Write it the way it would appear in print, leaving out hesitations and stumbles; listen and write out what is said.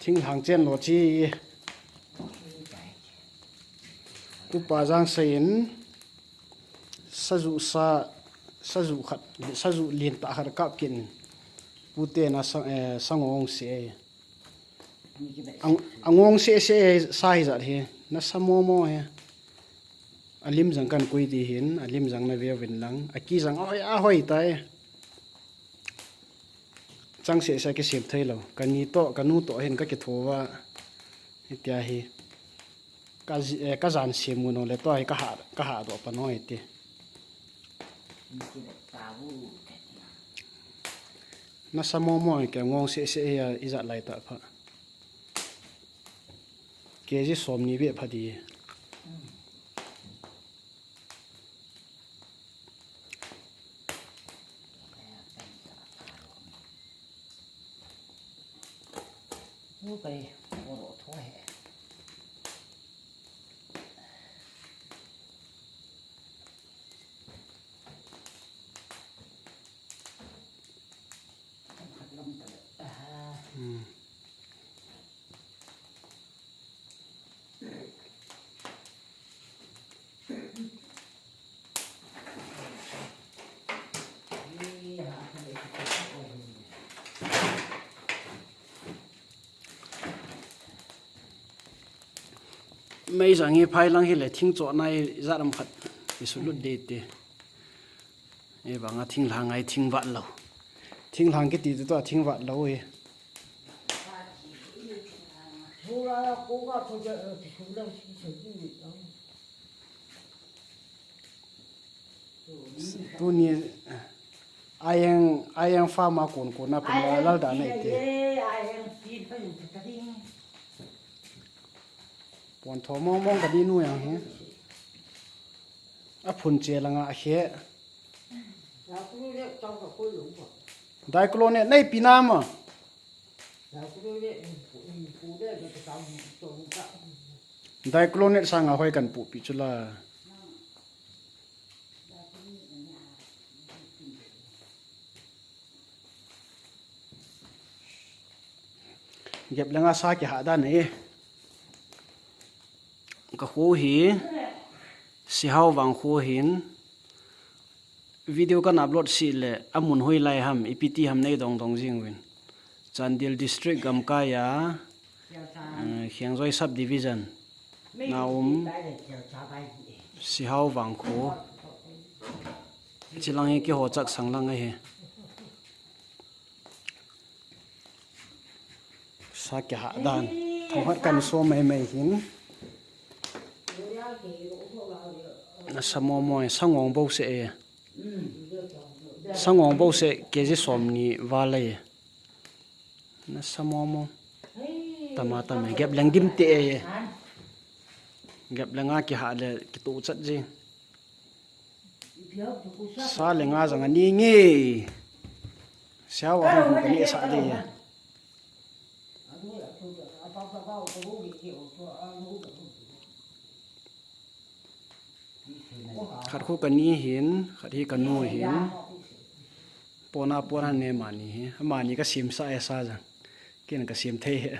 thinh hàng chen lo chi tu pa giang sein sa zu khat sa zu lin ta har kap kin pute na sangong se angong se sai za he na samo mo he alim jang kan koi ti hin alim jang na ve vin lang aki jang a hoi tai chang se sa ke sim thai lo kani to kanu to hen ka ke thowa itia hi ka jan sim no le to ai ka ha do pa noi ti na samo mo ke ngong se ya iza lai ta pha ke ji som ni be pha di cái bộ đồ thôi mấy giờ nghe phai lăng hi lại thinh chỗ này ra làm khát thì số lụt đi đi em bảo ngã thinh hàng ngày thinh vạn lâu thinh hàng cái tí tôi thinh vạn lâu ấy tu ni ai pha mà cuốn na pin là đã này thì bọn thò mong cái đi nuôi à hả à phun chè là ngã khé đại cô này này pina mà đại cô này sang ngã hoài cần phụ bị chút là dẹp là ngã sa cái hạ đan này cái khu hi si hao vàng khu hin video kan upload si le amun hoi lai ham ipt ham nei dong dong jing win Chandil district gamkaya Khiangzoi subdivision naum si hao vàng khu chilang hi ki ho chak sanglang he sa ke ha dan thong hat kan so mai mai hin na samo moi sangong bo se ke ji som ni wa le na samo mo tamata me gap lang dim te e gap langa ki ha le ki tu chat ji sa le nga jang ani nge xiao wa hu ka ni sa de khát khu cần ni hiến khát hi cần nuôi hiến pona ne mani cái sim sa sa rằng kia là cái sim thế